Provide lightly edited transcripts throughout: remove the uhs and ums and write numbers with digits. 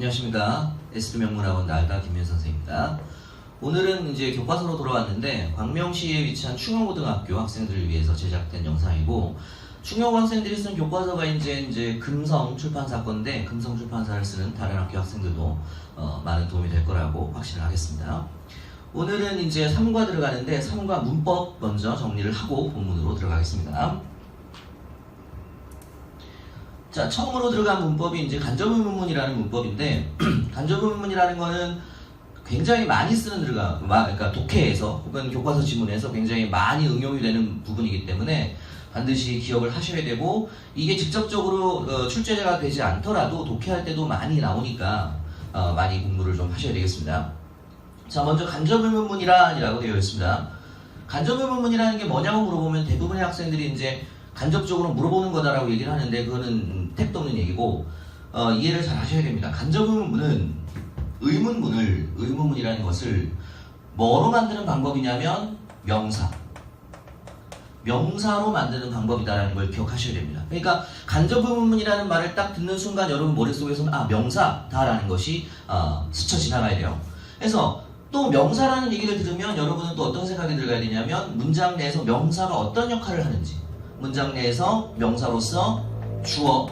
안녕하십니까. S명문학원 나을가 김윤 선생입니다. 오늘은 이제 교과서로 돌아왔는데 광명시에 위치한 충영고등학교 학생들을 위해서 제작된 영상이고, 충영 학생들이 쓴 교과서가 이제 금성 출판사 건데, 금성 출판사를 쓰는 다른 학교 학생들도 많은 도움이 될 거라고 확신을 하겠습니다. 오늘은 이제 3과 들어가는데 3과 문법 먼저 정리를 하고 본문으로 들어가겠습니다. 자, 처음으로 들어간 문법이 이제 간접의문문이라는 문법인데, 간접의문문이라는 거는 굉장히 많이 쓰는 그러니까 독해에서 혹은 교과서 지문에서 굉장히 많이 응용이 되는 부분이기 때문에 반드시 기억을 하셔야 되고, 이게 직접적으로 출제가 되지 않더라도 독해할 때도 많이 나오니까 많이 공부를 좀 하셔야 되겠습니다. 자, 먼저 간접의문문이라고 되어 있습니다. 간접의문문이라는 게 뭐냐고 물어보면 대부분의 학생들이 이제 간접적으로 물어보는 거다라고 얘기를 하는데, 그거는 택도 없는 얘기고, 이해를 잘 하셔야 됩니다. 간접의문문은 의문문이라는 것을 뭐로 만드는 방법이냐면 명사로 만드는 방법이다라는 걸 기억하셔야 됩니다. 그러니까 간접의문문이라는 말을 딱 듣는 순간 여러분 머릿속에서는 명사다라는 것이 스쳐 지나가야 돼요. 그래서 또 명사라는 얘기를 들으면 여러분은 또 어떤 생각이 들어야 되냐면, 문장 내에서 명사가 어떤 역할을 하는지, 문장 내에서 명사로서 주어,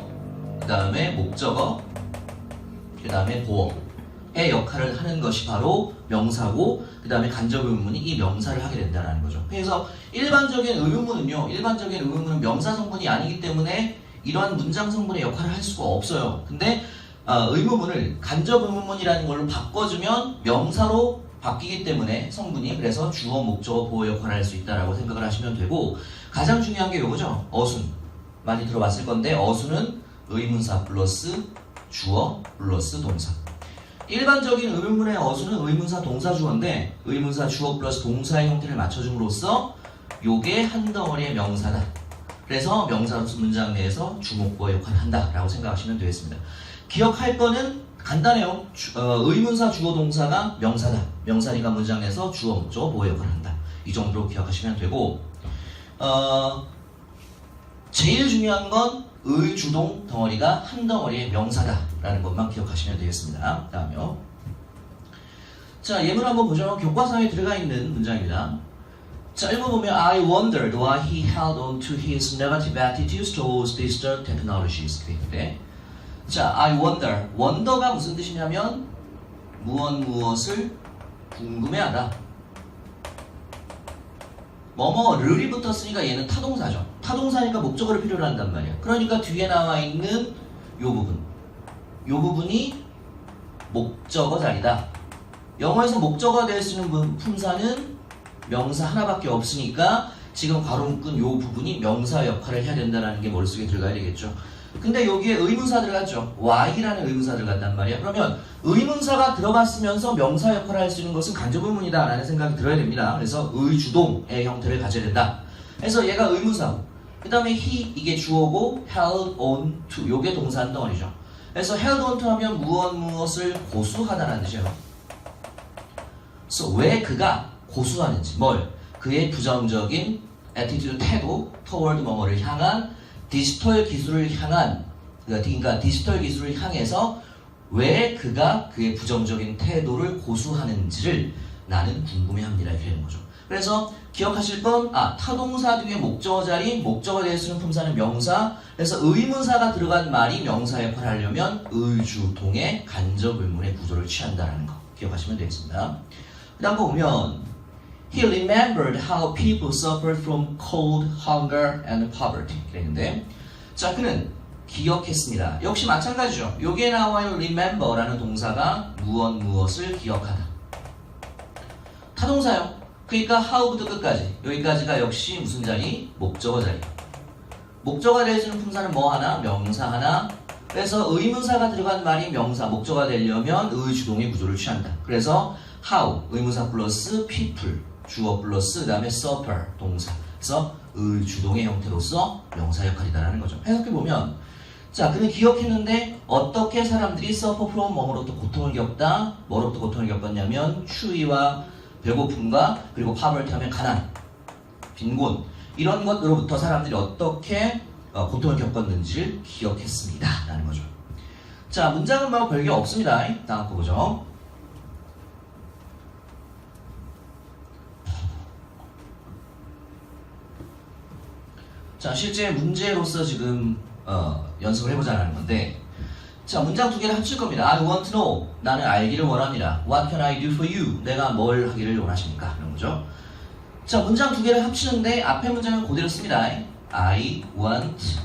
그 다음에 목적어, 그 다음에 보어의 역할을 하는 것이 바로 명사고, 그 다음에 간접의문문이 이 명사를 하게 된다는 거죠. 그래서 일반적인 의문문은 명사 성분이 아니기 때문에 이러한 문장 성분의 역할을 할 수가 없어요. 근데 의문문을 간접의문문이라는 걸로 바꿔주면 명사로 바뀌기 때문에 성분이, 그래서 주어, 목적어, 보어 역할을 할 수 있다라고 생각을 하시면 되고, 가장 중요한 게 이거죠. 어순. 많이 들어봤을 건데, 어순은 의문사 플러스 주어 플러스 동사. 일반적인 의문문의 어순은 의문사 동사 주어인데, 의문사 주어 플러스 동사의 형태를 맞춰줌으로써 요게 한 덩어리의 명사다. 그래서 명사로서 문장 내에서 주목보어 역할을 한다라고 생각하시면 되겠습니다. 기억할 거는 간단해요. 의문사 주어 동사가 명사다. 명사니까 문장 내에서 주어, 목적어, 보어 역할을 한다. 이 정도로 기억하시면 되고, 제일 중요한 건 의주동 덩어리가 한 덩어리의 명사다라는 것만 기억하시면 되겠습니다. 다음요. 자, 예문 한번 보죠. 교과서에 들어가 있는 문장입니다. 자, 읽어보면 I wondered why he held on to his negative attitudes towards digital technologies. 그런데 자, I wonder. wonder가 무슨 뜻이냐면 무엇을 궁금해하다. 뭐뭐를이 붙었으니까 얘는 타동사죠. 타동사니까 목적어를 필요로 한단 말이야. 그러니까 뒤에 나와 있는 요 부분이 목적어 자리다. 영어에서 목적어가 될 수 있는 품사는 명사 하나밖에 없으니까 지금 괄호 묶은 요 부분이 명사 역할을 해야 된다는 게 머릿속에 들어가야 되겠죠. 근데 여기에 의문사 들어갔죠. why라는 의문사 들어간단 말이야. 그러면 의문사가 들어갔으면서 명사 역할을 할 수 있는 것은 간접의문이다 라는 생각이 들어야 됩니다. 그래서 의주동의 형태를 가져야 된다. 그래서 얘가 의문사고, 그 다음에 he, 이게 주어고, held on to, 요게 동사 한 덩어리죠. 그래서 held on to 하면 무엇을 고수하다라는 뜻이에요. 그래서 왜 그가 고수하는지, 그의 부정적인 attitude, 태도, toward 뭐뭐를 향한 디지털 기술을 향한, 그러니까 디지털 기술을 향해서 왜 그가 그의 부정적인 태도를 고수하는지를 나는 궁금해합니다. 이렇게 되는 거죠. 그래서 기억하실 건 타동사 뒤에 목적어 자리, 목적어에 대해 쓰는 품사는 명사. 그래서 의문사가 들어간 말이 명사 역할을 하려면 의주동의 간접의문의 구조를 취한다는 거 기억하시면 되겠습니다. 그 다음 보면 He remembered how people suffered from cold, hunger, and poverty. 그랬는데, 자, 그는 기억했습니다. 역시 마찬가지죠. 여기에 나와요. remember라는 동사가 무엇을 기억하다. 타동사요. 그러니까 how부터 끝까지. 여기까지가 역시 무슨 자리? 목적어 자리. 목적어가 되어주는 품사는 뭐 하나? 명사 하나. 그래서 의문사가 들어간 말이 명사, 목적어가 되려면 의주동의 구조를 취한다. 그래서 how, 의문사 플러스 people. 주어 플러스 그 다음에 suffer 동사. 그래서 의주동의 형태로서 명사 역할이다라는 거죠. 해석해보면, 자, 그는 기억했는데 어떻게 사람들이 suffer from 뭐로부터 고통을 겪다. 뭐로부터 고통을 겪었냐면 추위와 배고픔과 그리고 poverty 하면 가난, 빈곤, 이런 것으로부터 사람들이 어떻게 고통을 겪었는지를 기억했습니다 라는 거죠. 자, 문장은 뭐 별게 없습니다. 다음 거 보죠. 자, 실제 문제로서 지금 연습을 해보자는 건데, 자, 문장 두 개를 합칠 겁니다. I want to know. 나는 알기를 원합니다. What can I do for you? 내가 뭘 하기를 원하십니까? 이런 거죠. 자, 문장 두 개를 합치는데 앞에 문장은 그대로 씁니다. I want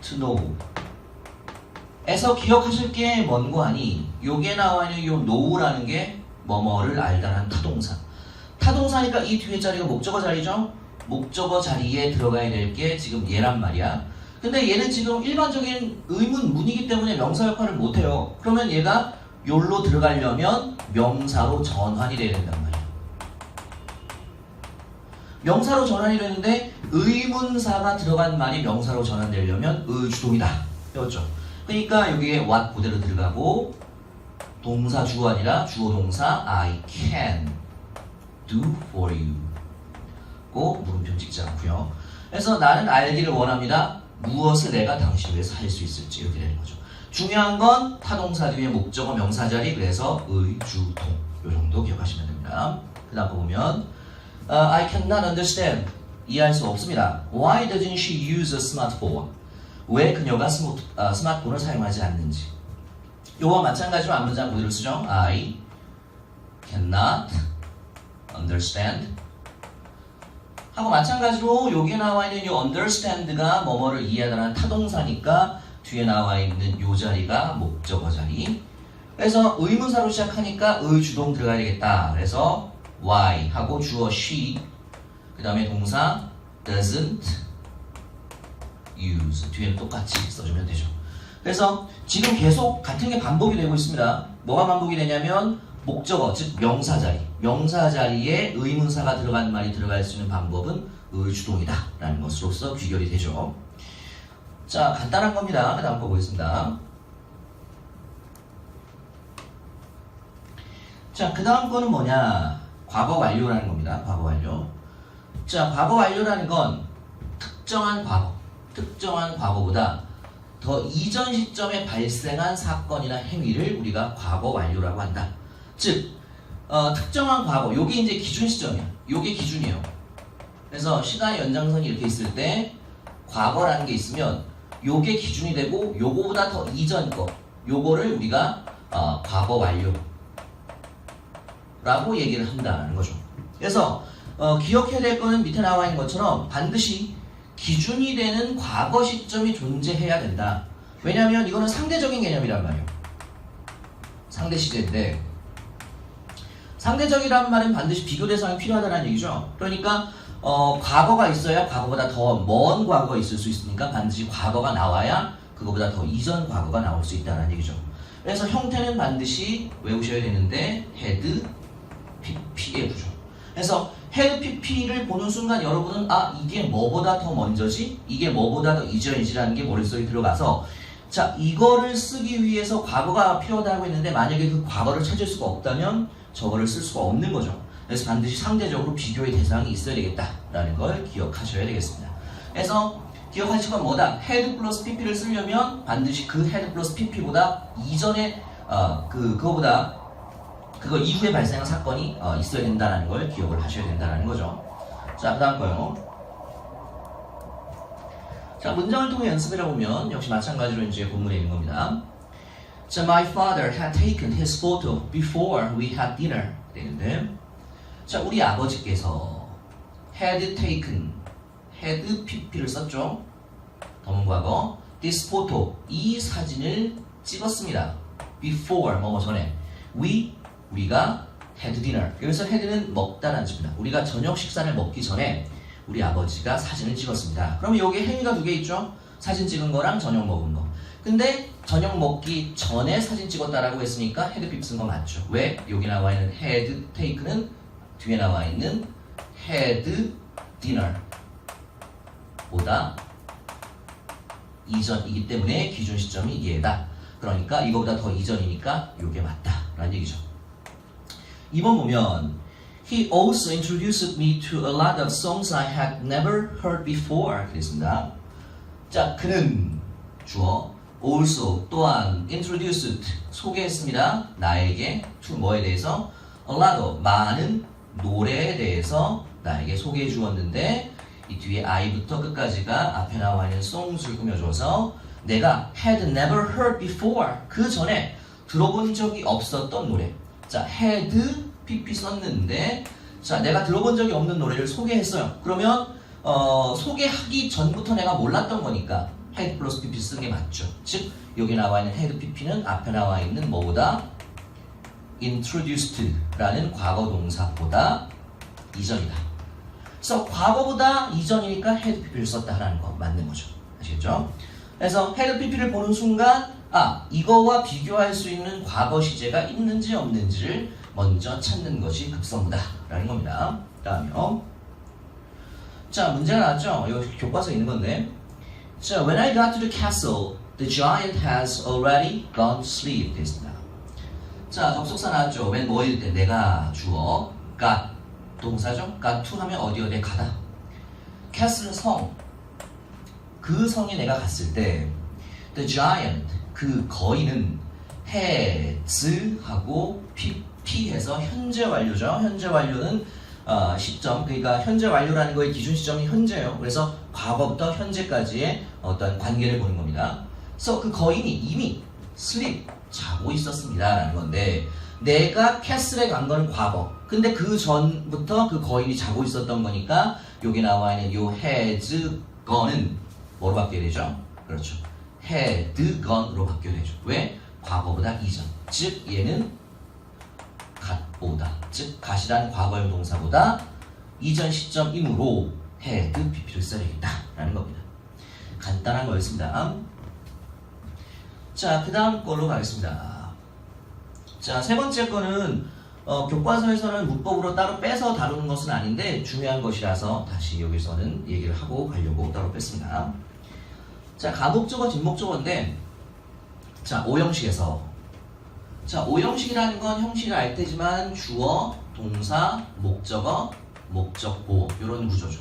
to know. 에서 기억하실 게 뭔고 하니 요게 나와 있는 요 know라는 게 뭐뭐를 알다라는 타동사. 타동사니까 이 뒤에 자리가 목적어 자리죠? 목적어 자리에 들어가야 될 게 지금 얘란 말이야. 근데 얘는 지금 일반적인 의문문이기 때문에 명사 역할을 못해요. 그러면 얘가 요로 들어가려면 명사로 전환이 돼야 된단 말이야. 명사로 전환이 되는데 의문사가 들어간 말이 명사로 전환되려면 의주동이다. 배웠죠? 그러니까 여기에 what 그대로 들어가고 동사 주어 아니라 주어 동사 I can do for you 고 물음표 찍지 않고요. 그래서 나는 알기를 원합니다. 무엇을 내가 당신 위해서 할 수 있을지 이렇게 되는 거죠. 중요한 건 타동사 뒤에 목적어 명사 자리 그래서 의주동 요 정도 기억하시면 됩니다. 그 다음 거 보면 I cannot understand 이해할 수 없습니다. Why doesn't she use a smartphone? 왜 그녀가 스마트폰을 사용하지 않는지. 요와 마찬가지로 앞문장 그대로 쓰죠. I cannot understand 하고 마찬가지로 여기에 나와 있는 이 understand가 뭐뭐를 이해하다는 타동사니까 뒤에 나와 있는 요 자리가 목적어 자리. 그래서 의문사로 시작하니까 의주동 들어가야 되겠다. 그래서 why 하고 주어 she 그 다음에 동사 doesn't use 뒤에는 똑같이 써주면 되죠. 그래서 지금 계속 같은 게 반복이 되고 있습니다. 뭐가 반복이 되냐면 목적어, 즉 명사 자리. 명사 자리에 의문사가 들어간 말이 들어갈 수 있는 방법은 의주동이다 라는 것으로서 귀결이 되죠. 자, 간단한 겁니다. 그 다음 거 보겠습니다. 자, 그 다음 거는 뭐냐? 과거 완료라는 겁니다. 과거 완료. 자, 과거 완료라는 건 특정한 과거보다 더 이전 시점에 발생한 사건이나 행위를 우리가 과거 완료라고 한다. 즉, 특정한 과거, 요게 이제 기준 시점이야. 요게 기준이에요. 그래서 시간의 연장선이 이렇게 있을 때 과거라는 게 있으면 요게 기준이 되고 요거보다 더 이전 거, 요거를 우리가 과거 완료라고 얘기를 한다는 거죠. 그래서 기억해야 될 거는 밑에 나와 있는 것처럼 반드시 기준이 되는 과거 시점이 존재해야 된다. 왜냐하면 이거는 상대적인 개념이란 말이에요. 상대 시제인데 상대적이란 말은 반드시 비교 대상이 필요하다는 얘기죠. 그러니까 과거가 있어야 과거보다 더 먼 과거가 있을 수 있으니까 반드시 과거가 나와야 그거보다 더 이전 과거가 나올 수 있다는 얘기죠. 그래서 형태는 반드시 외우셔야 되는데 had, pp의 구조. 그래서 had, pp를 보는 순간 여러분은 이게 뭐보다 더 먼저지? 이게 뭐보다 더 이전이지라는 게 머릿속에 들어가서 자, 이거를 쓰기 위해서 과거가 필요하다고 했는데 만약에 그 과거를 찾을 수가 없다면 저거를 쓸 수가 없는 거죠. 그래서 반드시 상대적으로 비교의 대상이 있어야 되겠다라는 걸 기억하셔야 되겠습니다. 그래서 기억하실 건 뭐다? had 플러스 pp를 쓰려면 반드시 그 had 플러스 pp보다 이전에 그거 이후에 발생한 사건이 있어야 된다는 걸 기억을 하셔야 된다는 거죠. 자, 그 다음 거요. 자, 문장을 통해 연습해 보면 역시 마찬가지로 이제 본문에 있는 겁니다. 자, my father had taken his photo before we had dinner. 되는데, 자, 우리 아버지께서 had taken, had pp를 썼죠. 더문과거 this photo, 이 사진을 찍었습니다. before, 뭐뭐 전에. 우리가 had dinner. 여기서 had는 먹다라는 뜻입니다. 우리가 저녁 식사를 먹기 전에 우리 아버지가 사진을 찍었습니다. 그러면 여기 행위가 두 개 있죠? 사진 찍은 거랑 저녁 먹은 거. 근데 저녁 먹기 전에 사진 찍었다라고 했으니까 had pp 쓴 거 맞죠? 왜? 여기 나와 있는 had taken은 뒤에 나와 있는 had dinner 보다 이전이기 때문에 기준 시점이 얘다. 그러니까 이거보다 더 이전이니까 이게 맞다 라는 얘기죠. 2번 보면 He also introduced me to a lot of songs I had never heard before. 그랬습니다. 자, 그는 주어 also 또한 introduced 소개했습니다. 나에게 to 뭐에 대해서 a lot of 많은 노래에 대해서 나에게 소개해 주었는데 이 뒤에 I부터 끝까지가 앞에 나와 있는 songs를 꾸며줘서 내가 had never heard before 그 전에 들어본 적이 없었던 노래. 자, had pp 썼는데 자, 내가 들어본 적이 없는 노래를 소개했어요. 그러면 소개하기 전부터 내가 몰랐던 거니까 had 플러스 pp 쓰는 게 맞죠. 즉 여기 나와 있는 had pp는 앞에 나와 있는 뭐보다 introduced라는 과거 동사보다 이전이다. 그래서 과거보다 이전이니까 had pp를 썼다라는 거 맞는 거죠. 아시겠죠? 그래서 had pp를 보는 순간 이거와 비교할 수 있는 과거 시제가 있는지 없는지를 먼저 찾는 것이 급선무다라는 겁니다. 다음이요. 자, 문제가 나왔죠? 이거 교과서에 있는 건데. 자, when I got to the castle, the giant has already gone to sleep. 됐습니다. 자, 접속사 나왔죠? when 뭐일 때 내가 주어, got 동사죠? got to 하면 어디에 가다. castle은 성. 그 성에 내가 갔을 때 the giant, 그 거인은 has 하고 pp해서 현재 완료죠. 현재 완료는 시점, 그러니까 현재 완료라는 거의 기준 시점이 현재예요. 그래서 과거부터 현재까지의 어떤 관계를 보는 겁니다. 그래서 그 거인이 이미 sleep, 자고 있었습니다 라는 건데 내가 캐슬에 간 건 과거. 근데 그 전부터 그 거인이 자고 있었던 거니까 여기 나와 있는 요 has gone은 뭐로 바뀌어야 되죠? 그렇죠. had gone으로 바뀌어야 되죠. 왜? 과거보다 이전. 즉 얘는 갓보다, 즉 갓이란 과거형 동사보다 이전 시점이므로 had pp를 써야 되겠다라는 겁니다. 간단한 거였습니다. 자, 그 다음 걸로 가겠습니다. 자, 세 번째 거는 교과서에서는 문법으로 따로 빼서 다루는 것은 아닌데 중요한 것이라서 다시 여기서는 얘기를 하고 가려고 따로 뺐습니다. 자, 가목적어, 진목적어인데 자, 오형식에서 자, 오형식이라는 건 형식을 알 테지만 주어, 동사, 목적어, 목적보 이런 구조죠.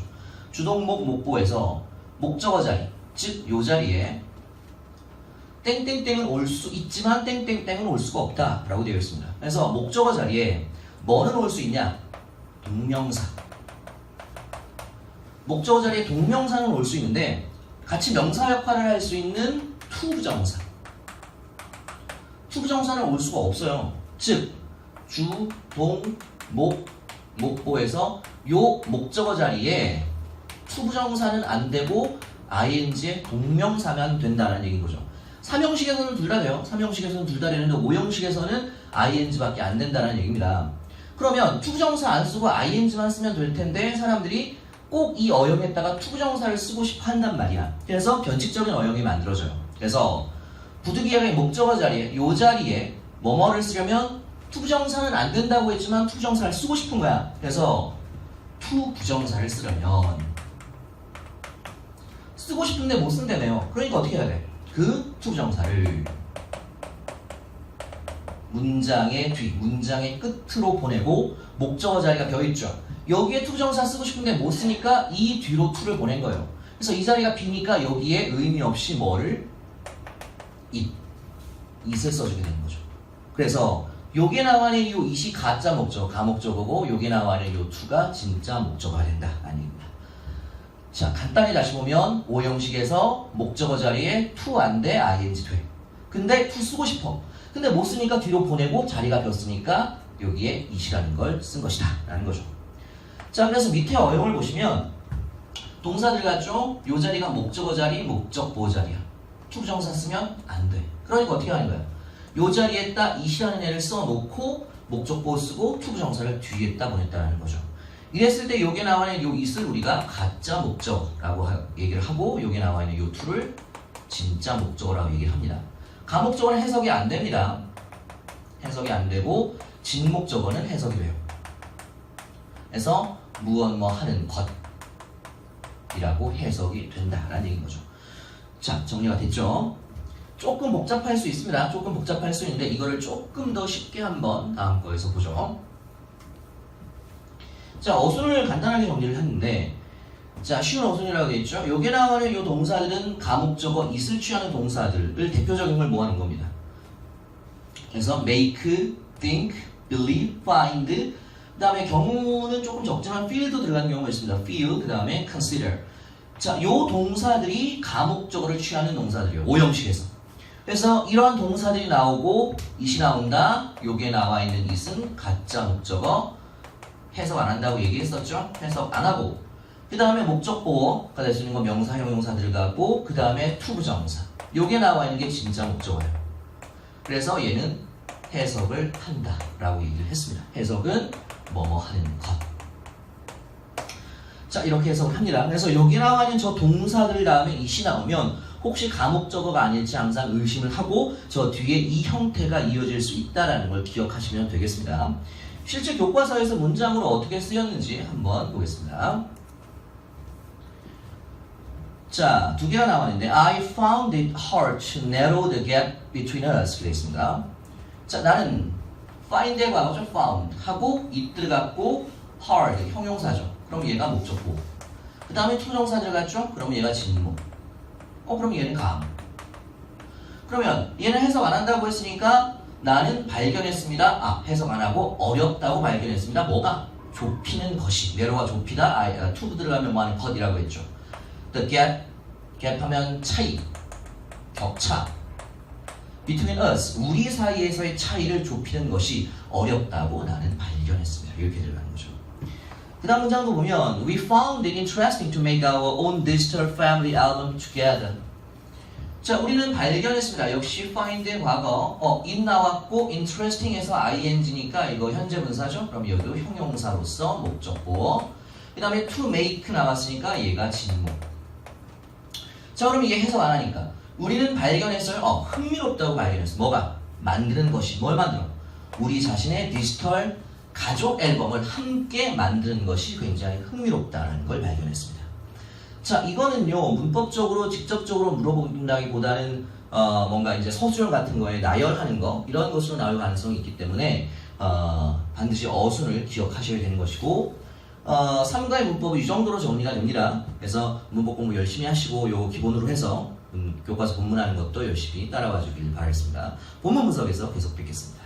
주동목, 목보에서 목적어 자리, 즉 요 자리에 땡땡땡은 올 수 있지만 땡땡땡은 올 수가 없다 라고 되어 있습니다. 그래서 목적어 자리에 뭐는 올 수 있냐? 동명사. 목적어 자리에 동명사는 올 수 있는데 같이 명사 역할을 할 수 있는 투부정사. 투부정사는 올 수가 없어요. 즉 주, 동, 목, 목보에서 요 목적어 자리에 투부정사는 안 되고 ing의 동명사만 된다는 얘기인 거죠. 3형식에서는 둘 다 돼요. 3형식에서는 둘 다 되는데 5형식에서는 ing밖에 안 된다는 얘기입니다. 그러면 투부정사 안 쓰고 ing만 쓰면 될 텐데 사람들이 꼭 이 어형에다가 투부정사를 쓰고 싶어 한단 말이야. 그래서 변칙적인 어형이 만들어져요. 그래서 부득이하게 목적어 자리에 요 자리에 뭐뭐를 쓰려면 투부정사는 안 된다고 했지만 투부정사를 쓰고 싶은 거야. 그래서 투부정사를 쓰려면 쓰고 싶은데 못 쓴다며요. 그러니까 어떻게 해야 돼? 그 투부정사를 문장의 뒤, 문장의 끝으로 보내고 목적어 자리가 비어있죠. 여기에 투부정사 쓰고 싶은데 못 쓰니까 이 뒤로 투를 보낸 거예요. 그래서 이 자리가 비니까 여기에 의미 없이 뭐를? it을 써주게 되는 거죠. 그래서 여기에 나와 있는 이 it이 가짜 목적어, 가목적어고 여기에 나와 있는 이 to가 진짜 목적어가 된다. 아닙니다. 자, 간단히 다시 보면 오형식에서 목적어 자리에 to 안 돼, ing 돼. 근데 to 쓰고 싶어. 근데 못 쓰니까 뒤로 보내고 자리가 비었으니까 여기에 it이라는 걸 쓴 것이다 라는 거죠. 자, 그래서 밑에 어형을 보시면 동사들 같죠? 요 자리가 목적어 자리, 목적보 자리야. 투부정사 쓰면 안 돼. 그러니까 어떻게 하는 거야? 요 자리에다 it이라는 애를 써놓고 목적보 쓰고 투부정사를 뒤에다 보냈다는 거죠. 이랬을 때 여기에 나와 있는 요 it을 우리가 가짜 목적어라고 얘기를 하고 여기에 나와 있는 요 to를 진짜 목적어라고 얘기를 합니다. 가목적어는 해석이 안 됩니다. 해석이 안 되고 진목적어는 해석이 돼요. 그래서 무엇 뭐 하는 것이라고 해석이 된다라는 얘기인 거죠. 자, 정리가 됐죠? 조금 복잡할 수 있습니다. 조금 복잡할 수 있는데 이거를 조금 더 쉽게 한번 다음 거에서 보죠. 자, 어순을 간단하게 정리를 했는데 자, 쉬운 어순이라고 되어 있죠. 여기에 나오는 이 동사들은 가목적어 is를 취하는 동사들을 대표적인 걸 모아놓은 겁니다. 그래서 make, think, believe, find, 그 다음에 경우는 조금 적지만 feel도 들어가는 경우가 있습니다. feel, 그 다음에 consider. 자, 요 동사들이 가목적어를 취하는 동사들이에요. 오형식에서. 그래서 이러한 동사들이 나오고 it이 나온다. 여기에 나와 있는 it은 가짜 목적어. 해석 안 한다고 얘기했었죠. 해석 안 하고. 그 다음에 목적보어가 될 수 있는 건 명사, 형용사 들어가고 그 다음에 투부정사. 여기에 나와 있는 게 진짜 목적어예요. 그래서 얘는 해석을 한다 라고 얘기를 했습니다. 해석은 뭐뭐 하는 것. 자, 이렇게 해석을 합니다. 그래서 여기 나와 있는 저 동사들 다음에 it이 나오면 혹시 가목적어가 아닐지 항상 의심을 하고 저 뒤에 이 형태가 이어질 수 있다는 걸 기억하시면 되겠습니다. 실제 교과서에서 문장으로 어떻게 쓰였는지 한번 보겠습니다. 자, 두 개가 나와 있는데 I found it hard to narrow the gap between us 되어 있습니다. 자, 나는 find의 과거죠. found 하고 it 들어갔고 hard 형용사죠. 그럼 얘가 목적보. 그 다음에 투정사 들어갔죠. 그럼 얘가 진목. 그럼 얘는 감. 그러면 얘는 해석 안 한다고 했으니까 나는 발견했습니다. 해석 안 하고 어렵다고 발견했습니다. 뭐가? 좁히는 것이. narrow가 좁히다. to 들어가면 뭐하는 것이라고 했죠. The gap 하면 차이, 격차. Between us, 우리 사이에서의 차이를 좁히는 것이 어렵다고 나는 발견했습니다. 이렇게 들어가는 거죠. 그 다음 문장도 보면 We found it interesting to make our own digital family album together. 자, 우리는 발견했습니다. 역시 find의 과거, it 나왔고 interesting에서 ing니까 이거 현재 분사죠. 그럼 여기도 형용사로서 목적보. 그 다음에 to make 나왔으니까 얘가 진목. 자, 그럼 이게 해석 안 하니까 우리는 발견했어요. 흥미롭다고 발견했어. 뭐가? 만드는 것이. 뭘 만들어? 우리 자신의 디지털 가족 앨범을 함께 만드는 것이 굉장히 흥미롭다는 걸 발견했습니다. 자, 이거는요 문법적으로 직접적으로 물어본다기보다는 뭔가 이제 서술 같은 거에 나열하는 거 이런 것으로 나올 가능성이 있기 때문에 반드시 어순을 기억하셔야 되는 것이고 3과의 문법은 이 정도로 정리가 됩니다. 그래서 문법 공부 열심히 하시고 요 기본으로 해서 교과서 본문하는 것도 열심히 따라와 주길 바라겠습니다. 본문 분석에서 계속 뵙겠습니다.